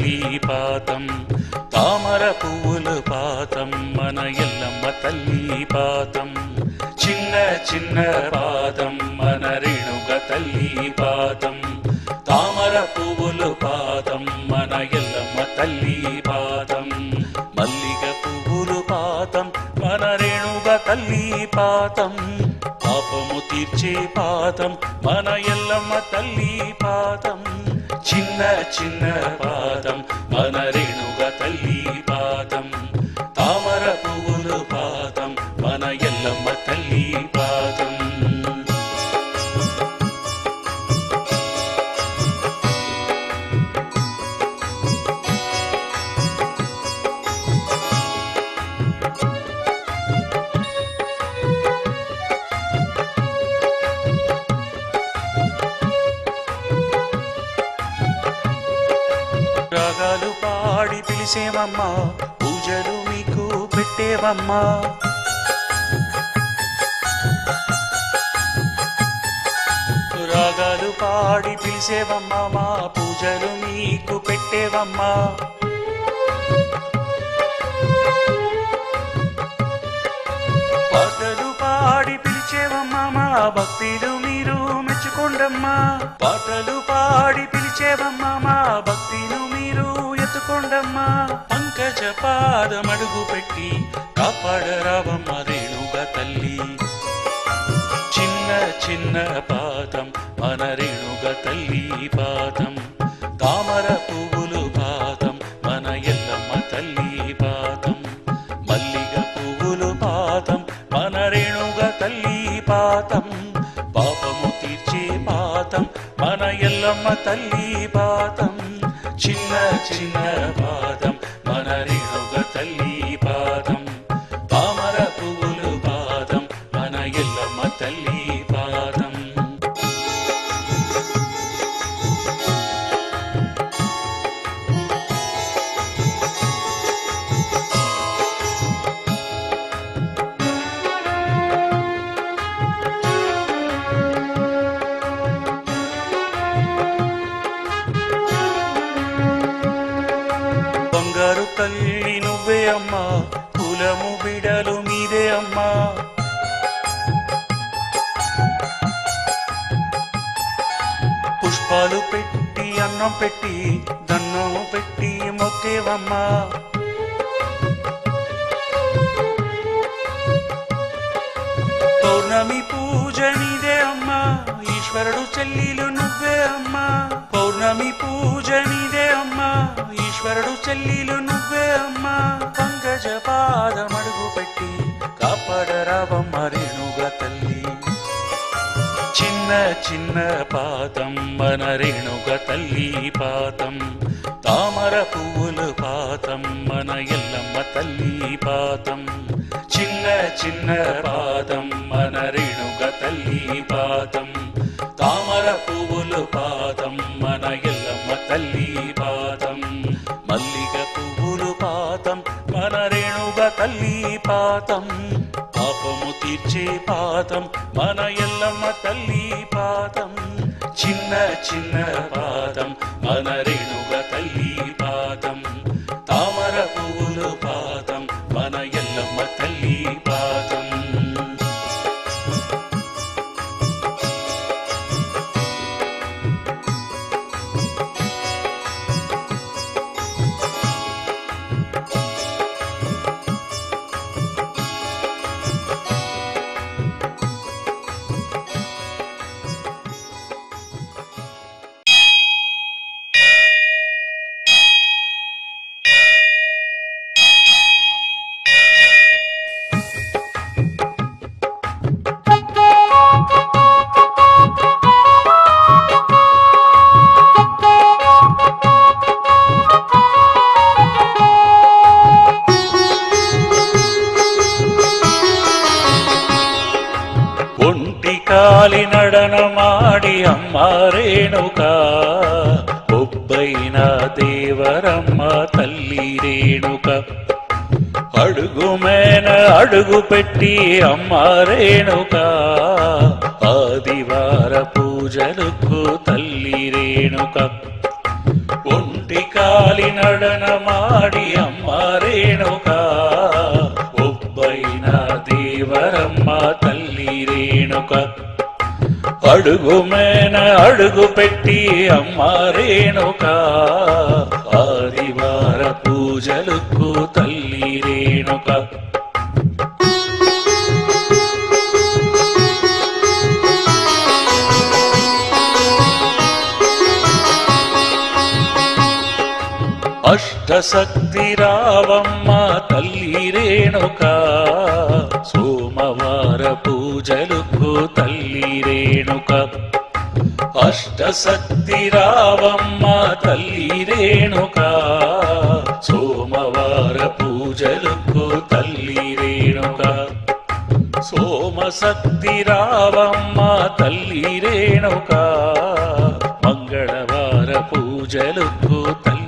తల్లి పాతం తామర పువ్వులు పాతం మన ఎల్లమ్మ తల్లి పాతం చిన్న చిన్న పాదం మన రేణుక తల్లి పాతం తామర పువ్వులు పాతం మన ఎల్లమ్మ తల్లి పాతం మల్లిగ పువ్వులు పాతం మన రేణుక తల్లి పాతం పాపము తీర్చే పాతం మన ఎల్లమ్మ తల్లి పాతం చిన్న చిన్న పాదం మన రేణుక తల్లి పాదం తామర పువ్వులు పాదం మన ఎల్లమ్మ తల్లి పాదం రాగాలు పాడి పిలిచేవమ్మా పూజలు మీకు పెట్టేవమ్మా రాగాలు పాడి పిలిచేవమ్మా మా పూజలు మీకు పెట్టేవమ్మా పాటలు పాడి పిలిచేవమ్మా మా భక్తులు మీరు మెచ్చుకోండమ్మా పాటలు పాడి పిలిచేవమ్మా మా భక్తిను మీరు ఎత్తుకోండమ్మా పంకజ పాదమడుగు పెట్టి కాపాడరావమ్మ రేణుక తల్లి చిన్న చిన్న పాదం మన రేణుక తల్లి పాదం తామర పువ్వులు పాదం మన ఎల్లమ్మ తల్లి పాదం మల్లిగ పువ్వులు పాదం మన రేణుక తల్లి పాదం పాపము తీర్చే పాదం మన ఎల్లమ్మ తల్లి పాదం చిన్న చిన్న పాదం మన రేణుక తల్లి పాదం తామర పువ్వులు పాదం మన ఎల్లమ్మ తల్లి పాదం బంగారు తల్లి నువ్వే అమ్మా కులము బిడలు మీదే అమ్మా పుష్పాలు పెట్టి అన్నం పెట్టి దన్నం పెట్టి మొక్కేవమ్మా పౌర్ణమి పూజ నీదే అమ్మా ఈశ్వరుడు చెల్లిలు నువ్వే అమ్మా పౌర్ణమి పూజ నీదే అమ్మా ఈశ్వరుడు చెల్లిలు నువ్వే అమ్మా పంకజ పాదమడుగు పెట్టి కాపాడరావమ్మ రేణుక తల్లి చిన్న చిన్న పాదం మన రేణుక తల్లి పాదం తామర పువ్వులు పాదం మన ఎల్లమ్మ తల్లి పాదం చిన్న చిన్న పాదం మన రేణుక తల్లి పాదం తామర పువ్వులు పాదం మన ఎల్లమ్మ తల్లి పాదం మల్లిగ పువ్వులు పాదం మన రేణుక తల్లి పాదం పాపము తీర్చే పాదం మన ఎల్లమ్మ తల్లి పాదం చిన్న చిన్న పాదం మన రేణుక తల్లి పాదం తామర పువ్వులు పాదం మన ఎల్లమ్మ తల్లి పాదం కాలి నడనమాడి అమ్మ రేణుక ఒబ్బైన దేవరమ్మ తల్లి రేణుక అడుగు మేన అడుగు పెట్టి అమ్మ రేణుక ఆదివార పూజలకు తల్లి రేణుక ఒంటి కాలి నడనమాడి అమ్మ రేణుక ఒబ్బైన దేవరమ్మ తల్లి రేణుక అడుగు మేన అడుగు పెట్టి అమ్మ రేణుక ఆదివార పూజలకు తల్లి రేణుక అష్టశక్తి రావమ్మ తల్లి రేణుక సోమవార పూజలకు తల్లి రేణుక అష్టశక్తి రావమ్మ తల్లి రేణుక సోమవార పూజలకు తల్లి రేణుక సోమశక్తి రావమ్మ తల్లి రేణుక మంగళవార పూజలకు తల్లి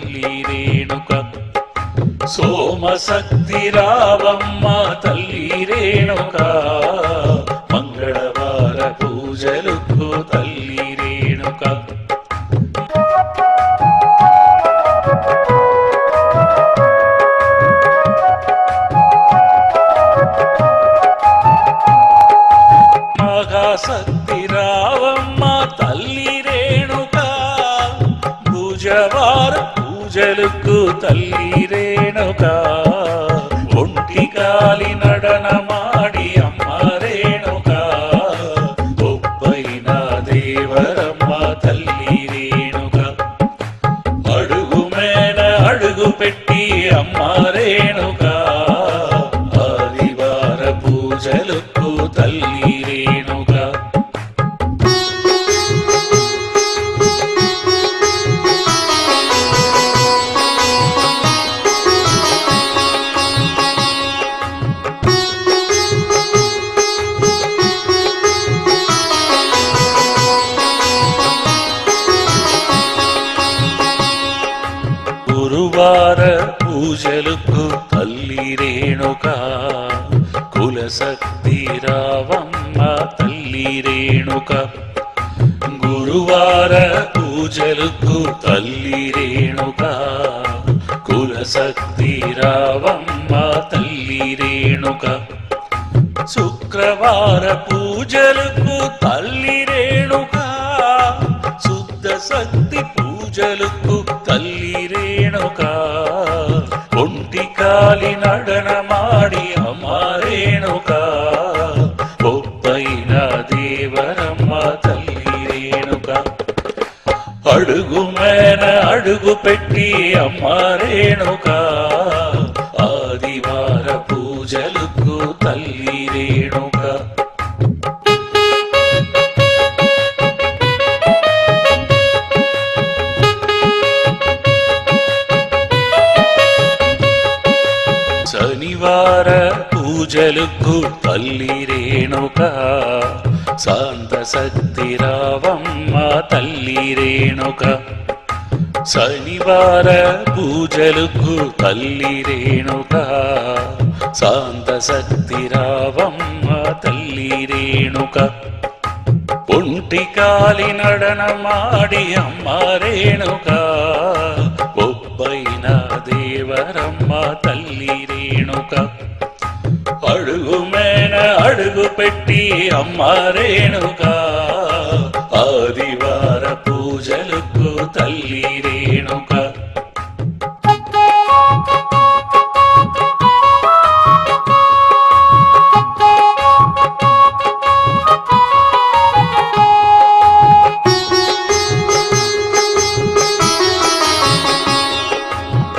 రేణుక సోమశక్తి రావమ్మ తల్లి రేణుక మంగళవార పూజలకు తల్లి రేణుక మహాశక్తి రావమ్మ తల్లి రేణుక బుధవార పూజలకు తల్లి రేణుక ఒంటి కాలి నడనమాడి అమ్మ రేణుక ఒబ్బైన దేవరమ్మ తల్లి రేణుక అడుగు మేన అడుగు పెట్టి అమ్మ రేణుక ఆదివార పూజలకు తల్లి రేణుక గురువార పూజలకు తల్లి రేణుక కులశక్తి రావమ్మ తల్లి రేణుక గురువార పూజలకు తల్లి రేణుక కులశక్తి రావమ్మ తల్లి రేణుక శుక్రవార పూజలకు తల్లి రేణుక శుద్ధ శక్తి పూజలకు తల్లి రేణుక ఒంటి కాలి నడనమాడి అమ్మ రేణుక ఒబ్బైన దేవరమ్మ తల్లి రేణుక అడుగు మేన అడుగు పెట్టి అమ్మ రేణుక ఆదివార పూజలకు తల్లి రేణుక శనివార పూజలకు తల్లి రేణుక శాంత శక్తి రావమ్మ తల్లి రేణుక శనివార పూజలకు తల్లి రేణుక శాంత శక్తి రావమ్మ తల్లి రేణుక ఒంటి కాలి నడనమాడి అమ్మ రేణుక ఒబ్బైన దేవరమ్మ తల్లి రేణుక అడుగు మేన అడుగు పెట్టి అమ్మ రేణుక ఆదివార పూజలకు తల్లి రేణుక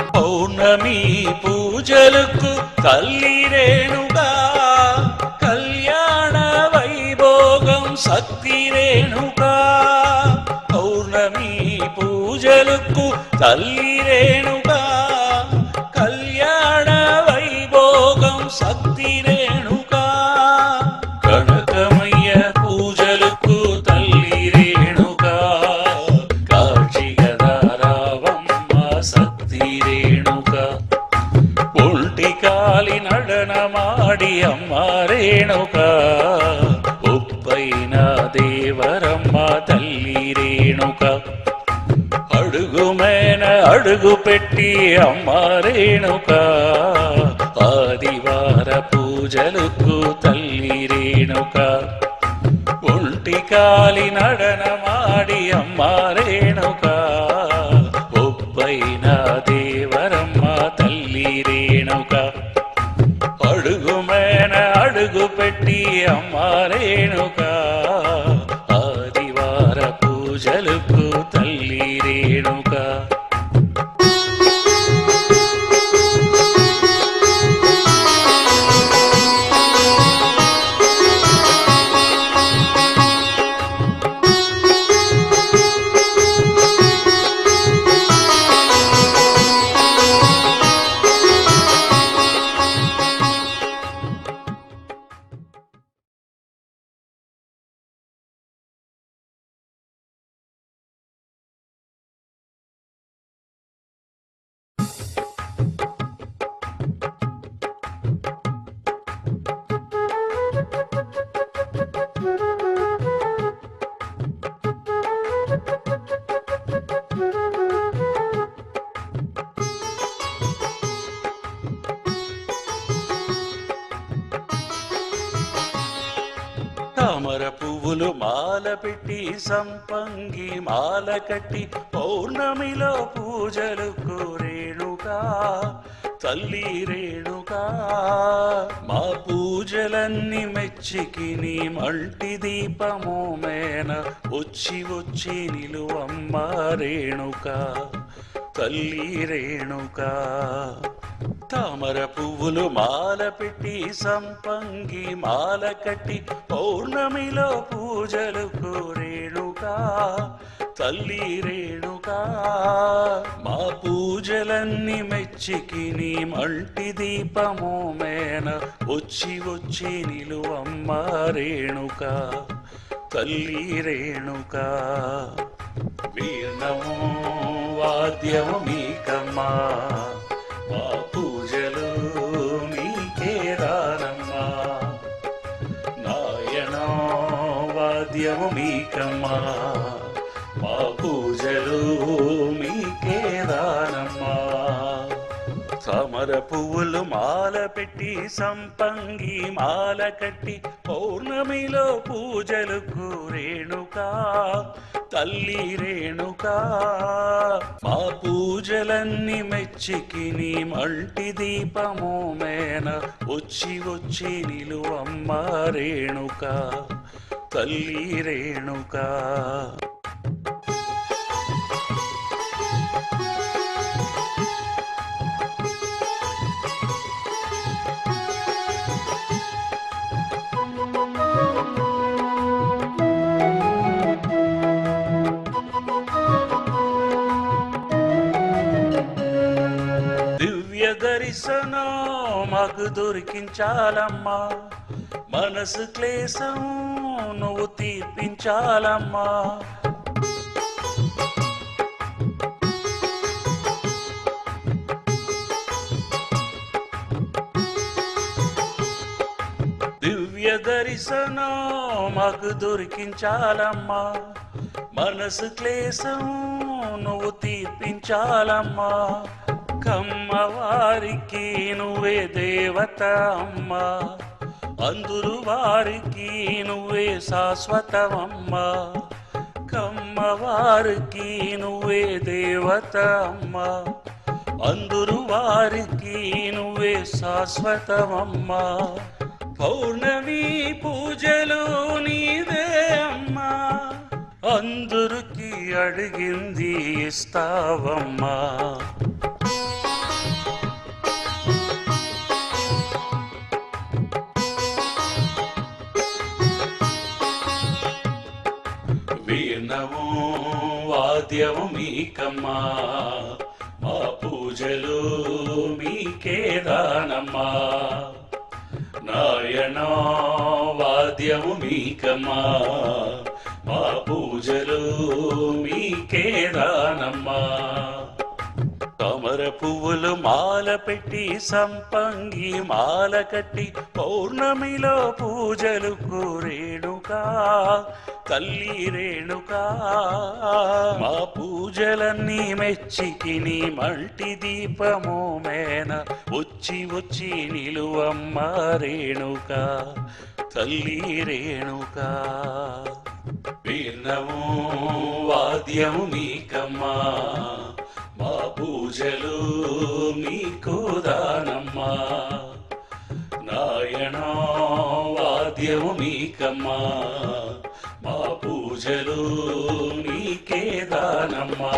పౌర్ణమి పూజలకు తల్లి రేణుక కళ్యాణ వైభోగం శక్తి రేణుక పౌర్ణమి పూజలకు తల్లి రేణుక కళ్యాణ వైభోగం శక్తి రేణుక కనకమయ్య పూజలకు తల్లి రేణుక కాశీగదారావమ్మ శక్తి రేణుక ఒంటి కాలి నడనమాడి అమ్మ రేణుక ఒబ్బైన దేవరమ్మ తల్లి రేణుక అడుగు మేన అడుగు పెట్టి అమ్మ రేణుక ఆదివార పూజలకు తల్లి రేణుక ఒంటి కాలి నడనమాడి అమ్మ రేణుక ఒబ్బైన దేవరమ్మ తల్లి రేణుక అడుగు మేన అడుగు పెట్టి అమ్మ రేణుక ఆదివార పూజలకు తల్లి రేణుక తామర పువ్వులు మాల పెట్టి సంపంగి మాల కట్టి పౌర్ణమిలో పూజలకు రేణుకా తల్లి రేణుకా మా పూజలన్నీ మెచ్చికి నీ మంటి దీపము మేన వచ్చి వచ్చి నిలువమ్మ రేణుకా తల్లి రేణుకా తామర పువ్వులు మాల పెట్టి సంపంగి మాల కట్టి పౌర్ణమిలో పూజలకు రేణుకా తల్లి రేణుకా మా పూజలన్నీ మెచ్చికి నీ మంటి దీపము మేన వచ్చి వచ్చి నిలువమ్మ రేణుకా తల్లి రేణుకా వీణము వాద్యము మీకమ్మా మా పూజలు మీకే రానమ్మా నాయనో వాద్యము మీకమ్మా మా పూజలు మీకే రానమ్మా తామర పువ్వులు మాల పెట్టి సంపంగి మాల కట్టి పౌర్ణమిలో పూజలకు రేణుకా తల్లి రేణుకా మా పూజలన్నీ మెచ్చికి నీ మంటి దీపము మేన వచ్చి వచ్చి నిలువమ్మ రేణుకా తల్లి రేణుకా దర్శనం మాకు దొరికించాలమ్మా మనసు క్లేశం నువ్వు తీర్పించాలమ్మా దివ్య దర్శనం మాకు దొరికించాలమ్మా మనసు క్లేశం నువ్వు తీర్పించాలమ్మా కమ్మవారికి నువ్వే దేవత అమ్మా అందరు వారికి నువ్వే శాశ్వతమమ్మా కమ్మవారికి నువ్వే దేవత అమ్మా అందరు వారికి నువ్వే శాశ్వతమమ్మా పౌర్ణమి పూజలు నీదే అమ్మా అందరికి అడిగింది ఇస్తావమ్మా వీణము వాద్యము మీకమ్మా మా పూజలు మీకే దానమ్మా నాయనో వాద్యము మీకమ్మా మా పూజలు మీకే దానమ్మా తామర పువ్వులు మాల పెట్టి సంపంగి మాల కట్టి పౌర్ణమిలో పూజలు రేణుకా రేణుకా తల్లి రేణుకా మా పూజలన్నీ మెచ్చికి నీ మల్టి దీపము మేన వచ్చి వచ్చి నిలువమ్మ రేణుకా తల్లి రేణుకా వీర్ణము వాద్యము మీకమ్మా మా పూజలు మీకు దానమ్మా నాయనా వాద్యము మీకమ్మా మా పూజలు నీకే దానమ్మా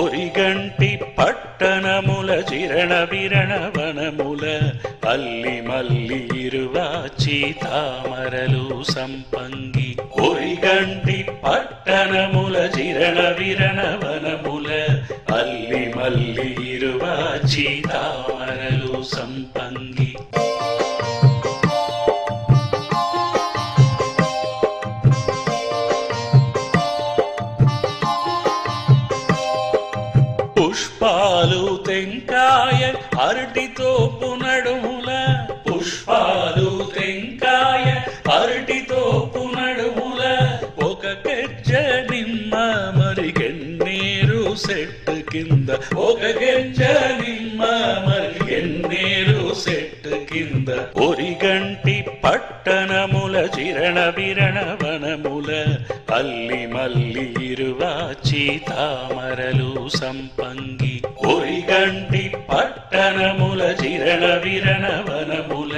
ఒరిగంటి పట్టణముల చిరణ విరణ వనముల అల్లి మల్లి ఇరువాచి తామరలు సంపంగి ఒరిగంటి పట్టణముల చిరణ విరణ వనముల అల్లి మల్లి ఇరువాచి తామరలు సంపంగి పుష్పాలు తెంకాయ అరటితో పునడుముల పుష్పాలు తెంకాయ అరటితో పునడుముల ఒక గెజ్జ నిమ్మ మరిగెన్నేరు సెట్టు కింద ఒక గెజ్జ నిమ్మ మరిగెన్నేరు సెట్టు కింద ఒరిగంటి పట్టణముల చిరణ విరణ వనముల అల్లి మల్లి ఇరువాచి తామరలు సంపంగి ఒరిగంటి పట్టణముల చిరణ విరణ వనముల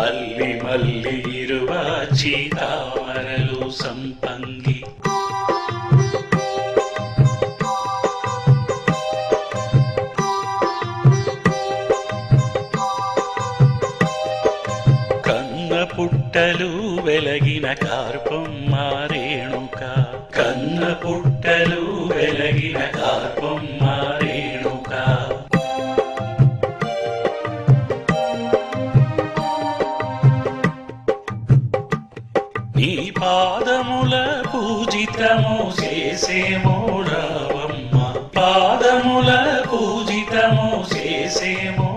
అల్లి మల్లి ఇరువాచి తామరలు సంపంగి పుట్టలు వెలగిన కార్పమ్మ రేణుక కన్న పుట్టలు వెలగిన కార్పమ్మ రేణుక నీ పాదముల పూజితము చేసేమో రావమ్మ పాదముల పూజితము చేసేమో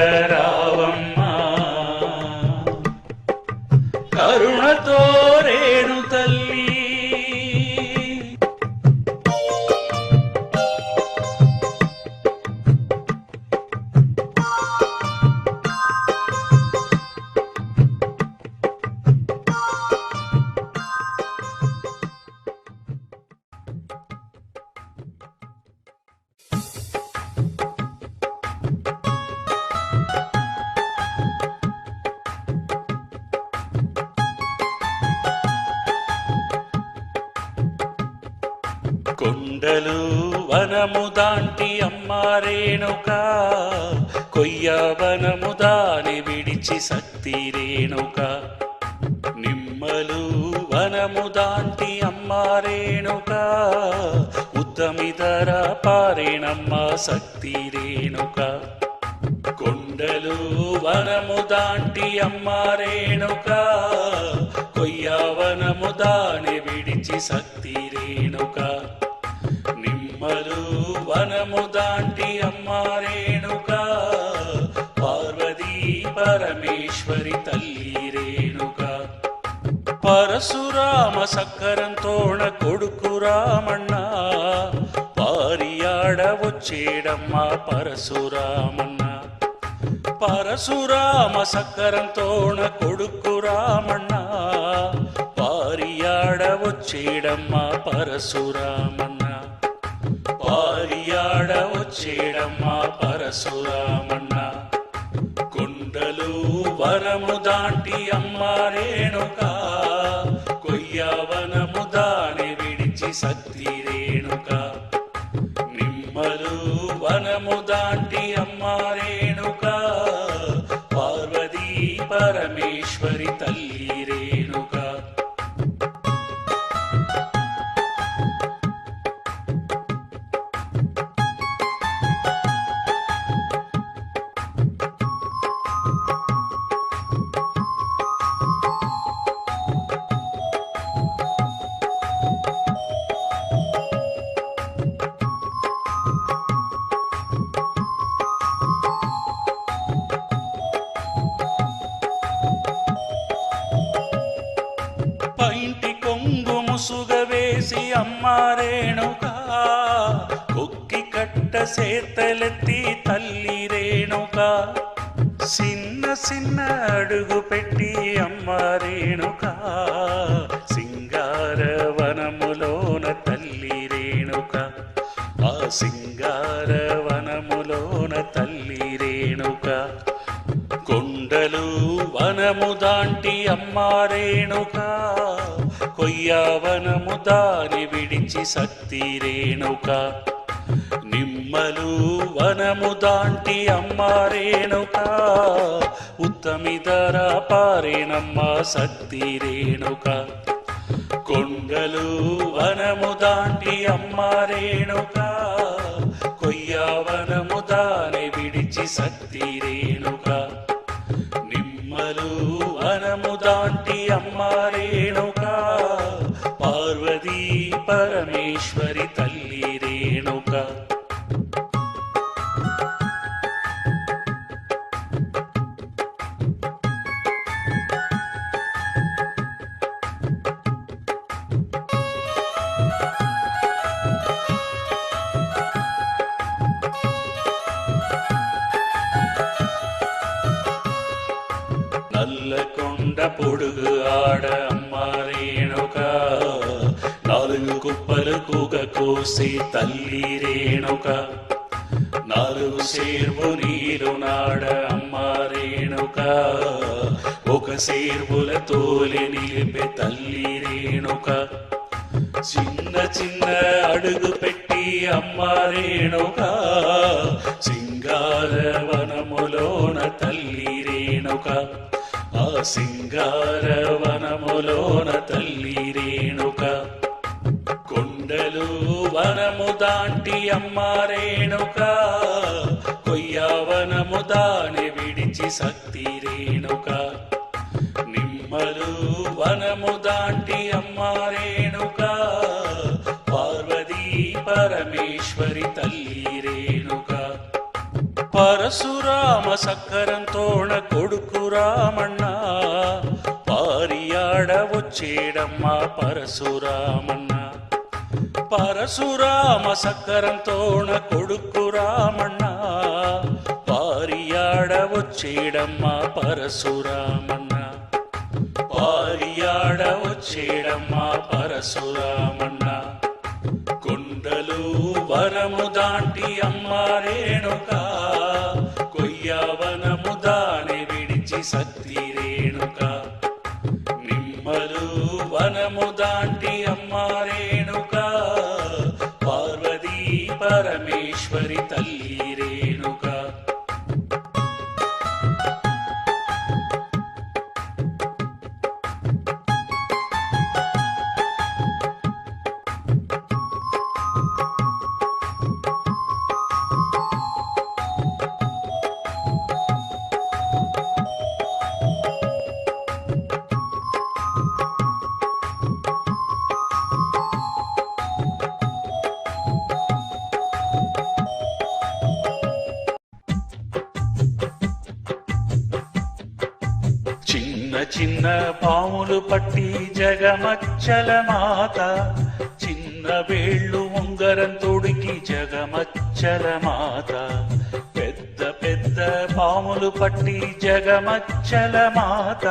పాడరావమ్మా కరుణతో రేణు తల్లి కొండలు వనము దాంటి అమ్మ రేణుక కొయ్య వనము దాని విడిచి శక్తి రేణుక నిమ్మలు వనము దాంటి అమ్మ రేణుక ఉత్తమిదర పారేణమ్మ శక్తి రేణుక కొండలు వనము దాంటి అమ్మ రేణుక కొయ్య వనము దాని విడిచి శక్తి రేణుక నిమ్మలు వనము దాంటి అమ్మ రేణుక పార్వతీ పరమేశ్వరి తల్లి రేణుక పరశురామ సక్కరంతో సక్కరంతోణ కొడుకు రామన్న వారియాడ వచ్చేడమ్మా పరశురామన్న. పరశురామ సక్కరంతోణ కొడుకు రామన్న వారియాడ వచ్చేడమ్మా పరశురామన్న. వారియాడ వచ్చేడమ్మా పరశురామన్న. కొండలు వనము దాటి అమ్మ రేణుక కొయ్యవనము దాని విడిచి సత్తి రేణుక. నిమ్మలు వనము దాటి అమ్మ రేణుక పార్వతీ పరమేశ్వరి తల్లి రేణుక. పైంటి కొంగు ముసుగ వేసి అమ్మ రేణుక కొక్కి కట్ట సేతలెత్తి తల్లి రేణుక. చిన్న చిన్న అడుగు పెట్టి అమ్మ రేణుక సింగార వనములోన తల్లి రేణుక. ఆ సింగార వనములోన తల్లి రేణుక. కొండలు వనము దాంటి అమ్మ రేణుక కొయ్యవనము దాని విడిచి సత్తి రేణుక. నిమ్మలు వనము దాంటి అమ్మ రేణుక ఉత్తమిదర పారేనమ్మ సత్తి రేణుక. కొండలు వనము దాంటి అమ్మ రేణుక కొయ్యవనము దాని విడిచి సత్తి రేణుక. నిమ్మలు వనము దాంటి అమ్మ రేణుక పార్వతీ పరమేశ్వరి తల్లి రేణుక. నల్లకొండ పొడుగు ఆడ అమ్మ రేణుక నాలుగు కుప్పలు కూగ కోసి తల్లి రేణుక. నాలుగు సేర్వు నీరు నాడ అమ్మ రేణుక ఒక సేర్వుల తోలి నిలిపే తల్లి రేణుక. చిన్న చిన్న అడుగు పెట్టి అమ్మ రేణుక సింగార వనములోన తల్లి రేణుక. ఆ సింగార వనములోన తల్లి రేణుక. కొండలు వనము దాంటి అమ్మ రేణుక కొయ్యవనము దాని విడిచి సత్తి రేణుక. నిమ్మలు వనము దాంటి అమ్మ రేణుక పార్వతీ పరమేశ్వరి తల్లి రేణుక. పరశురామ సక్కరంతోణ కొడుకు రామన్న వారియాడ వచ్చేడమ్మా పరశురామన్న. పరశురామ సక్కరంతోణ కొడుకు రామన్న వారియాడ వచ్చేడమ్మా పరశురామన్న. వారియాడ వచ్చేడమ్మా పరశురామన్న. కొండలు వనము దాంటి అమ్మ రేణుక కొయ్యవనము దాని విడిచి సత్తి రేణుక. నిమ్మలు వనము దాంటి అమ్మ రేణుక పార్వతీ పరమేశ్వరి తల్లి రేణుక. చిన్న పాములు పట్టి జగమచ్చల మాత, చిన్న వేళ్ళు ఉంగరం తొడికి జగమచ్చల మాత. పెద్ద పెద్ద పాములు పట్టి జగమచ్చల మాత,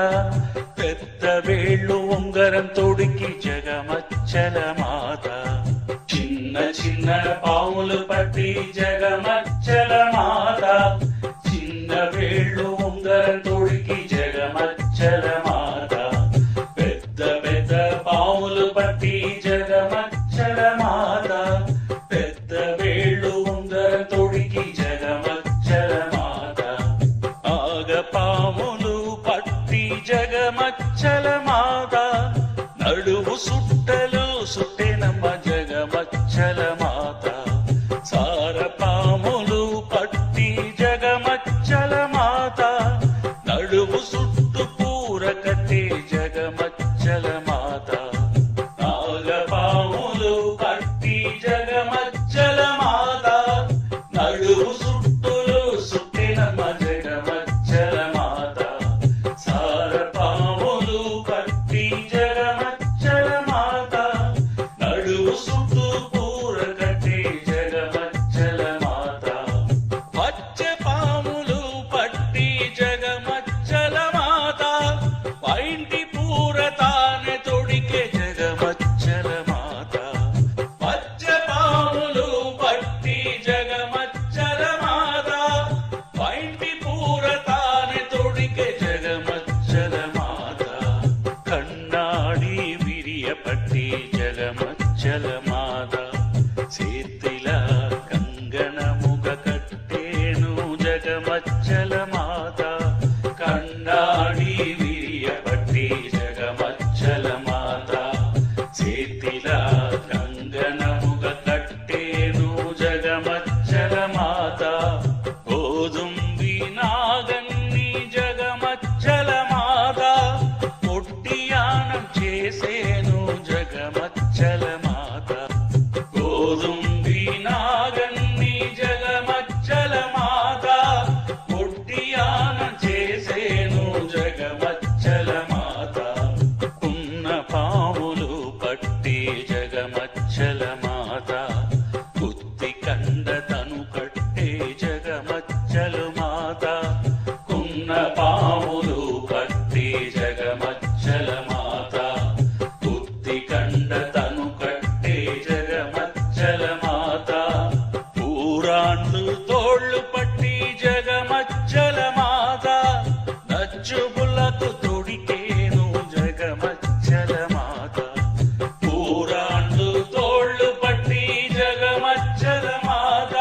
పెద్ద వేళ్ళు ఉంగరం తొడికి జగమచ్చల మాత. చిన్న చిన్న పాములు పట్టి జగమచ్చల మాత, చిన్న వేళ్ళు ఉంగరం తొడికి జగమచ్చల మాత. పెద్ద పెద్ద పాములు పట్టి జగమచ్చల మాత, పెద్ద వేళ్ళు ఉంగరం తొడికి జగమచ్చల మాత. ఆగ పాములు పట్టి జగమచ్చల మాత, నడువు సుట్టలు సుట్టెనమ్మ జగమచ్చల మాత. సార పాములు పట్టి జగమచ్చల మాత, నడువు సుట్టు పూర కట్టే జగమచ్చల మాత. నాగ పాములు పట్టి జగమచ్చల మాత, నడువు సుట్టులు సుట్టెనమ్మ జగమచ్చల మాత. సార పాములు పట్టి జగమచ్చల మాత, నడువు సుట్టు పూర కట్టే జగమచ్చల మాత. పచ్చ పాములు పట్టి జగమచ్చల మాత, పైంటి పూర తానే తొడికే జగమచ్చల మాత. పచ్చ పాములు పట్టి జగమచ్చల మాత, పైంటి పూర తానే తొడికే జగమచ్చల మాత. కన్నాడి విరియ పట్టి జగమచ్చల మాత, చేతిల కంగణముగ కట్టేను జగమచ్చల మాత. కన్నాడి విరియ పట్టి జగమచ్చల మాత, చేతిల కంగణముగ కట్టేను జగమచ్చల మాత. గోధుంబి నాగన్ని జగమచ్చల మాత, పొట్టియానం చేసేను జగమచ్చల మాత. గోధుంబి నాగన్ని జగమచ్చల మాత, పొట్టియానం చేసేను జగమచ్చల మాత. ఉన్న పాములు పట్టి జగమచ్చల మాత, కుత్తి కండ తను కట్టే జగమచ్చల మాత. ఉన్న పాములు పట్టి జగమచ్చల మాత, కుత్తి కండ తను కట్టే జగమచ్చల మాత. పూరాండ్లు తోళ్ళు పట్టి జగమచ్చల మాత, నచ్చుబులకు తొడికేను జగమచ్చల మాత. పూరాండ్లు తోళ్ళు పట్టి జగమచ్చల మాత,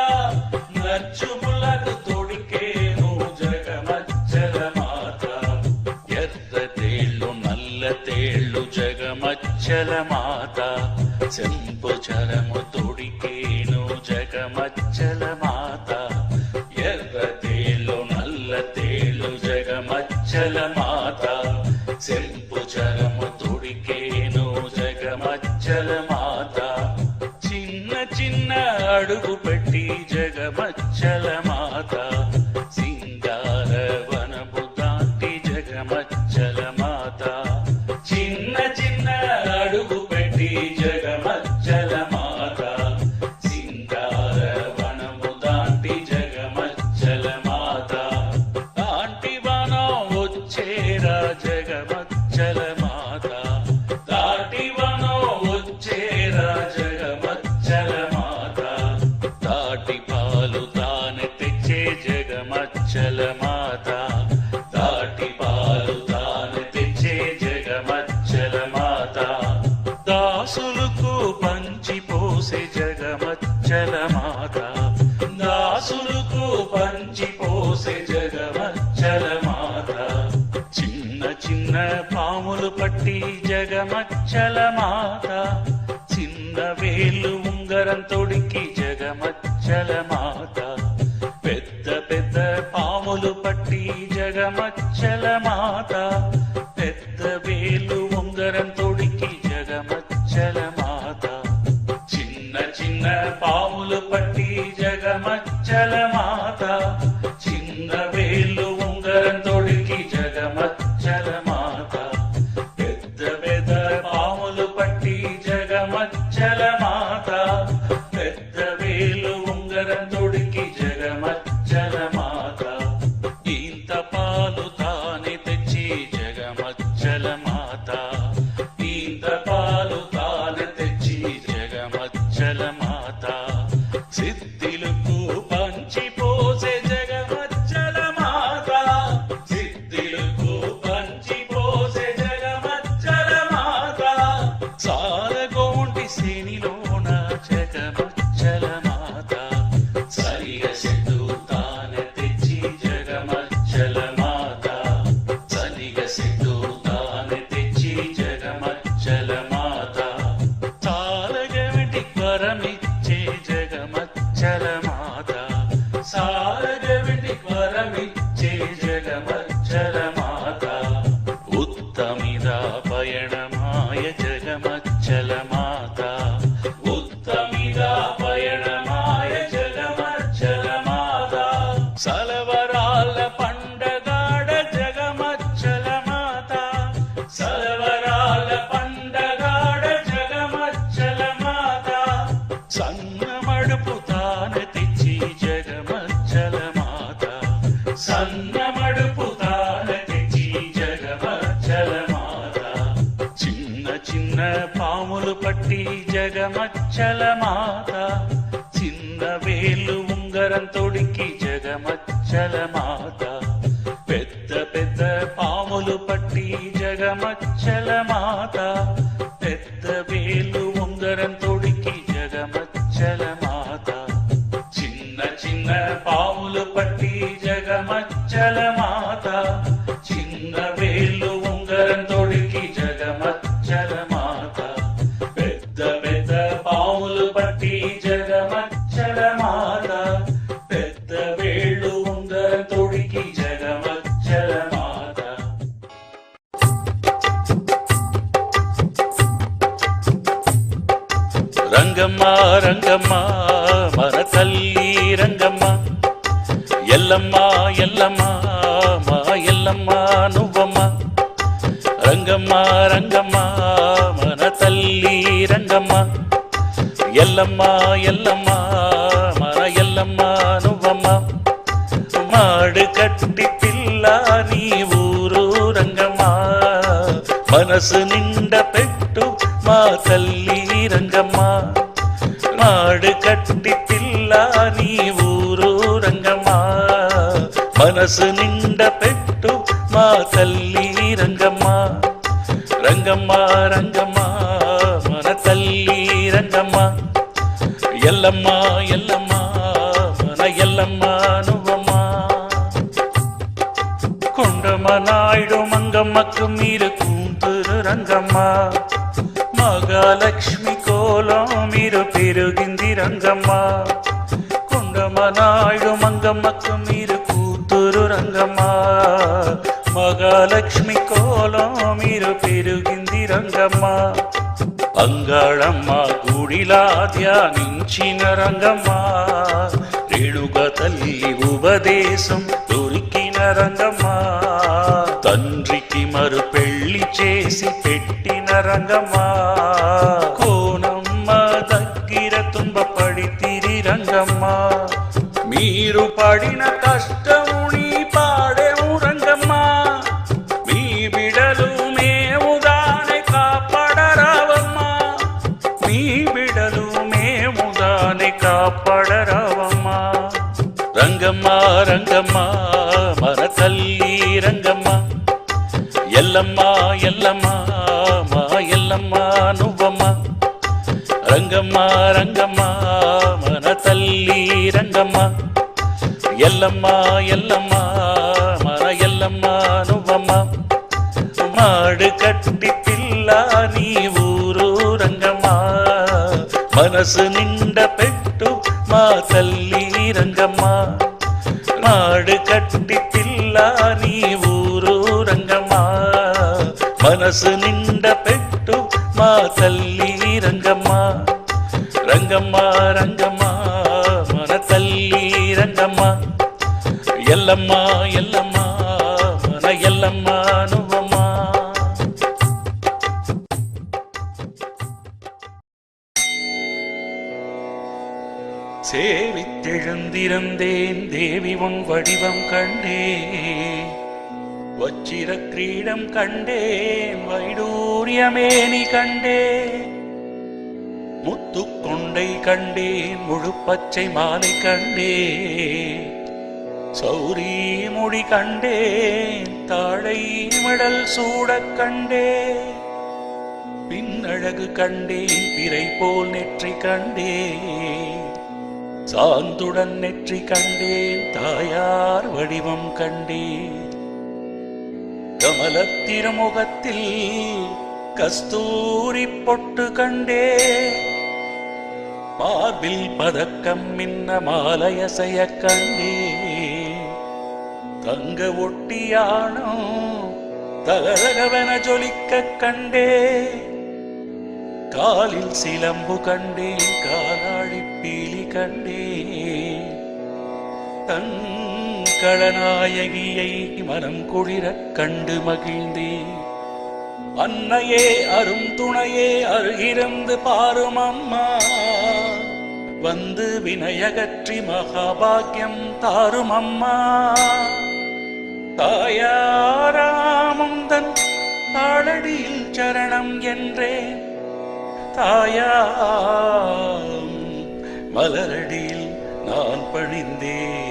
నచ్చుబులకు తొడికేను జగమచ్చల మాత. ఎర్ర తేళ్ళు నల్ల తేళ్ళు జగమచ్చల మాత, చెంపు చరము తొడికేను జగమచ్చల మాత. ఎర్ర తేళ్ళు నల్ల తేళ్ళు జగమచ్చల మాత, చెంపు చరము తొడికేను జగమచ్చల మాత. చిన్న చిన్న అడుగు పెట్టి జగమచ్చల మాత, సింగార వనపు దాటి జగమచ్చల మాత. చిన్న చిన్న అడుగు పెట్టి జగమచ్చల మాత, సింగార వనము దాటి జగమచ్చల మాత. దాంటి వనం వచ్చేరా జగమచ్చల మాత, దాటి వనం వచ్చేరా జగమచ్చల మాత. తాటి పాలు తానే తెచ్చే జగమచ్చల మాత, తాటి పాలు తానే తెచ్చే జగమచ్చల మాత. దాసులకు పంచిపోసే జగమచ్చల మాత, దాసులకు పంచిపోసే జగమచ్చల మాత. చిన్న చిన్న పాములు పట్టి జగమచ్చల మాత, చిన్న వేళ్ళు ఉంగరం తొడికి జగమచ్చల మాత. పెద్ద పెద్ద పాములు పట్టి జగమచ్చల మాత, పెద్ద వేలు ఉంగరం తొడికి జగమచ్చల మాత. చిన్న చిన్న పాములు పట్టి జగమచ్చల మాత, చిన్న వేలు ఉంగరం తొడికి జగమచ్చల మాత. జగమచ్చల మాత ఉత్తమిదా పయణమాయ జగమచ్చల మాత ఉత్తమిదా పయణమాయ జగమచ్చల మాత సలవరాల పండగాడ జగమచ్చల మాత సలవరాల పండగాడ జగమచ్చల మాత సన్న మడుపు తాన తెచ్చి జగమచ్చల మాత సన్న మడుపు తాన తెచ్చి జగమచ్చల మాత చిన్న చిన్న పాములు పట్టి జగమచ్చల మాత చిన్న వేలు ఉంగరం తొడికి జగమచ్చల మాత పెద్ద పెద్ద పాములు పట్టి జగమచ్చల మాత పెద్ద వేలు ఉంగరం తొడికి జగమచ్చల మాత చిన్న చిన్న పాములు పట్టి జగమచ్చల మాత చిన్న వేలు ఉంగరం తొడికి జగమచ్చల మాత పెద్ద పెద్ద పాములు పట్టి జగమచ్చల మాత పెద్ద వేళ్ళు ఉంగరం తొడికి జగమచ్చల మాత రంగమ్మ రంగమ్మ మన తల్లి రంగమ్మ ఎల్లమ్మ ఎల్లమ్మ మా ఎల్లమ్మ నువ్వమ్మ రంగమ్మ రంగమ్మ మన తల్లి రంగమ్మ ఎల్లమ్మ ఎల్లమ్మ మన ఎల్లమ్మ నువ్వమ్మ మాడు కట్టి పిల్ల నీ ఊరు రంగమ్మ మనసు నిండ పెట్టు మా తల్లి రంగమ్మ మాడు కట్టి పిల్ల నీ ఊరు రంగమ్మ మనసు నిండ పెట్టు మా తల్లి రంగమ్మ రంగమ్మ రంగమ్మ మన తల్లి రంగమ్మ ఎల్లమ్మ ఎల్లమ్మ మన ఎల్లమ్మ నువ్వమ్మ కొండమ్మ నాయుడు మంగమ్మకు మీరు కూతురు రంగమ్మ మగాలక్ష్మి కోలం మీరు పెరిగింది రంగమ్మ కొండమ్మ నాయుడు మంగమ్మకు మీరు కూతురు రంగమ్మ మగాలక్ష్మి కోలం మీరు పెరిగింది రంగమ్మ అంగాళమ్మ గుడిలా ధ్యానించిన రంగమ్మ రేణుగా తల్లి ఉపదేశం దొరికిన రంగమ్మ తండ్రికి మరు పెళ్లి చేసి పెట్టిన రంగమ్మ కోనమ్మ దగ్గర తుంబ పడితిరి రంగమ్మ మీరు పడిన కష్టముని పాడేము రంగమ్మ మీ బిడలు మేము దాని కాపాడరావమ్మ మీ బిడలు మేము దాని కాపాడరావమ్మ రంగమ్మ రంగమ్మ మన తల్లి రంగమ్మ ఎల్లమ్మ ఎల్లమ్మ మా ఎల్లమ్మ నువ్వమ్మ రంగమ్మ రంగమ్మ మన తల్లి రంగమ్మ ఎల్లమ్మ ఎల్లమ్మ మన ఎల్లమ్మ నువ్వమ్మ మాడు కట్టి పిల్ల నీ ఊరు రంగమ్మ మనసు నిండ పెట్టు మా తల్లి రంగమ్మ మాడు కట్టి పిల్ల నీ ఊరు రంగమ్మ మనసు నిండ పెట్టు మా తల్లి రంగమ్మ రంగమ్మ రంగమ్మ మన తల్లి రంగమ్మ ఎల్లమ్మ ఎల్లమ్మ మన ఎల్లమ్మ నువ్వమ్మ சேவித்தெழுந்திருந்தேன் தேவி உன் வடிவம் கண்டேன் வச்சிர கிரீடம் கண்டேன் வைடூரியமேனி கண்டேன் முத்துக்கொண்டை கண்டேன் முழு பச்சை மாலை கண்டேன் சௌரி முடி கண்டேன் தாழை மடல் சூடக் கண்டேன் பின்னழகு கண்டேன் பிறை போல் நெற்றி கண்டேன் சாந்துடன் நெற்றி கண்டேன் தாயார் வடிவம் கண்டேன் கமலத் திருமுகத்தில் கஸ்தூரி பொட்டு கண்டேன் மார்பில் பதக்கம் மின்ன மாலையசைய கண்டேன் தங்க ஒட்டியானம் தகதகவென ஜொலிக்க கண்டே, காலில் சிலம்பு கண்டே, காலாடி பீலி கண்டே, தன் களநாயகியை மனம் குளிரக் கண்டு மகிழ்ந்தே. அன்னையே அரும் துணையே அருகிருந்து பாரும் அம்மா, வந்து வினயகற்றி மகாபாகியம் தாரும் அம்மா. தாயாராமுந்தன் தாளடியில் சரணம் என்றே, தாயாம் மலரடியில் நான் பணிந்தேன்.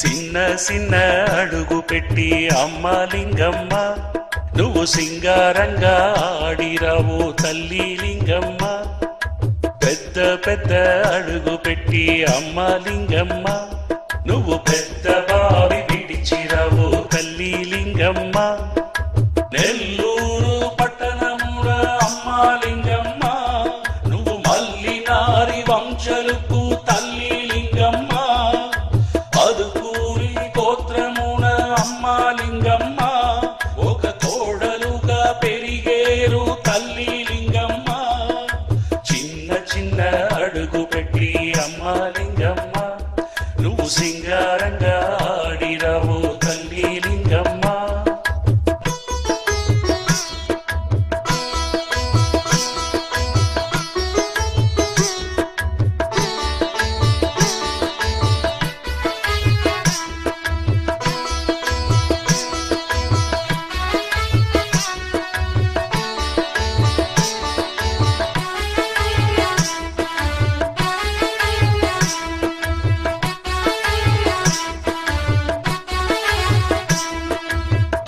చిన్న చిన్న అడుగు పెట్టి అమ్మ లింగమ్మ, నువ్వు సింగారంగా ఆడిరావు తల్లి లింగమ్మ. పెద్ద పెద్ద అడుగు పెట్టి అమ్మ లింగమ్మ, నువ్వు పెద్ద బావి విడిచిరావు తల్లి లింగమ్మ. నెల్లూరు పట్టణముల అమ్మ లింగమ్మ, నువ్వు మల్లినారి వంశలుకు తల్లి లింగమ్మ. అదుకూరి గోత్రమున అమ్మ లింగమ్మ, ఒక తోడలుగా పెరిగేరు తల్లి లింగమ్మ. చిన్న చిన్న అడుగు పెట్టి అమ్మ లింగమ్మ, నువ్వు సింగారంగా ఆడిరావు తల్లి లింగమ్మ.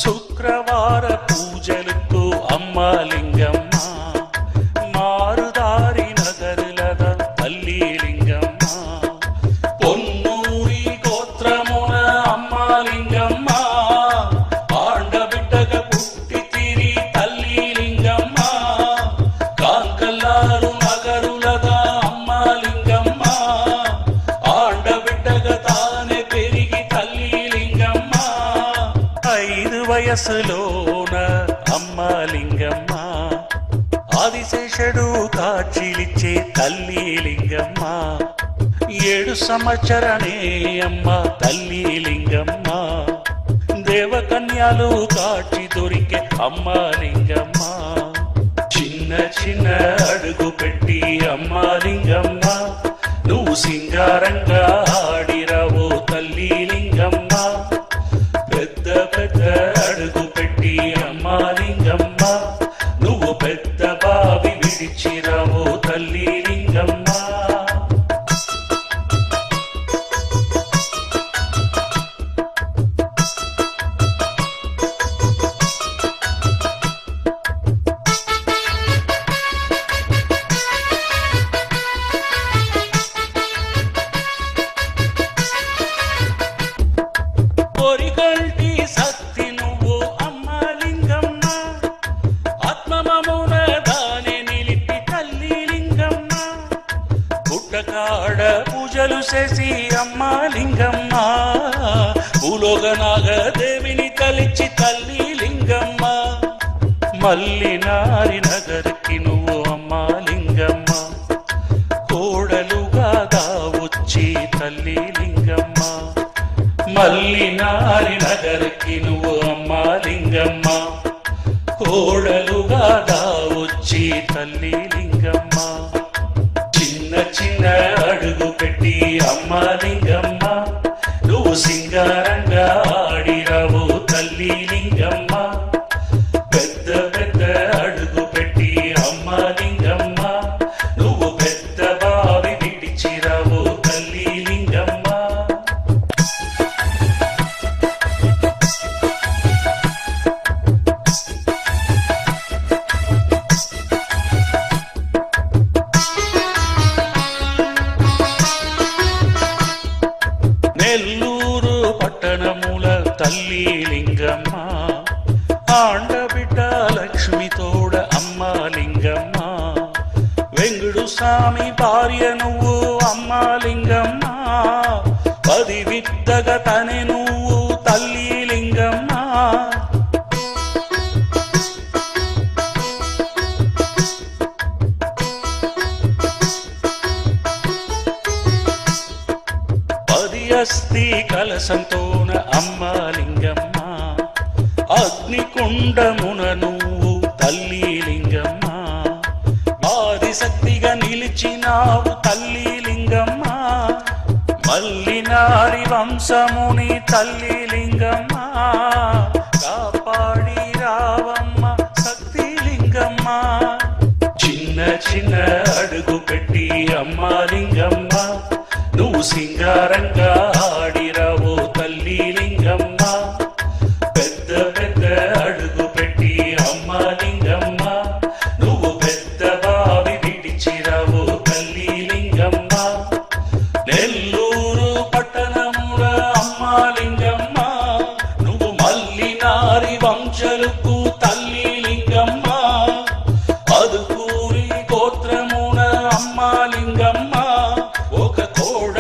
శుక్రవార పూజలకు అమ్మ లింగమ్మ, మారుదారి నగరులద తల్లి లింగమ్మ. పొన్నూరి గోత్రమున అమ్మ లింగమ్మ, ఆండబిడ్డగ పుట్టి తిరి తల్లి లింగమ్మ. కాంకల్లారు నగరులద అమ్మ లింగమ్మ, ఆండబిడ్డగ తానే పెరిగి తల్లి లింగమ్మ. 5 వయసులోన అమ్మ లింగమ్మ, ఆదిశేషుడు కాచిలిచ్చే తల్లి లింగమ్మ. 7 సంవత్సరనే అమ్మ తల్లి లింగమ్మ, దేవకన్యాలు కాచి దొరికే అమ్మ లింగమ్మ. చిన్న చిన్న అడుగు పెట్టి అమ్మ లింగమ్మ, నువ్వు సింగారంగా ఆడిరావు తల్లి లింగమ్మ. పెద్ద పెద్ద అడుగు పెట్టి అమ్మ లింగమ్మ, నువ్వు పెద్ద బావి విడిచిరావు తల్లి లింగమ్మ. పొరిగల్టి సత్తి నువ్వు అమ్మ లింగమ్మ, ఆత్మమమున దాని నిలిపి తల్లి లింగమ్మ. పుట్టకాడ పూజలు చేసి అమ్మ లింగమ్మ, భూలోకనాగ దేవిని తలిచి తల్లి లింగమ్మ. మల్లినారి నగరికి నువ్వు అమ్మ లింగమ్మ, కోడలుగా దావొచ్చి తల్లి లింగమ్మ. మల్లినారి నగరికి నువ్వు అమ్మ లింగమ్మ, కోడలుగా దావొచ్చి తల్లి లింగమ్మ. చిన్న చిన్న అడుగు పెట్టి అమ్మ లింగమ్మ, నువ్వు సింగారంగా ఆడిరావు తల్లి లింగమ్మ. పెద్ద పెద్ద అడుగు పెట్టి అమ్మ లింగమ్మ, నువ్వు పెద్ద బావి విడిచిరావు తల్లి లింగమ్మ. తల్లి లింగమ్మ. ఆండబిడ్డ లక్ష్మి తోడ అమ్మ లింగమ్మ. వెంగుడు స్వామి భార్య నువ్వు అమ్మ లింగమ్మ. 10 విద్దగ తనె నువ్వు తల్లి లింగమ్మ. అస్థి కలసంతోన అమ్మ లింగమ్మ. అగ్నికుండమున నువ్వు తల్లి లింగమ్మ. ఆదిశక్తిగా నిలిచినావు తల్లి లింగమ్మ. మల్లినారి వంశముని తల్లి లింగమ్మ. కాపాడి రావమ్మ శక్తి లింగమ్మ. చిన్న చిన్న అడుగు పెట్టి అమ్మ లింగమ్మ. నువ్వు సింగారంగా ఆడిరావో తల్లి లింగమ్మ. పెద్ద పెద్ద అడుగు పెట్టి అమ్మ లింగమ్మ. నువ్వు పెద్ద బావి విడిచిరావో తల్లి లింగమ్మ. నెల్లూరు పట్టణముల అమ్మ లింగమ్మ. నువ్వు మల్లినారి వంశలకు తల్లి లింగమ్మ. అదుకూరి గోత్రమున అమ్మ లింగమ్మ. ఒక తోడ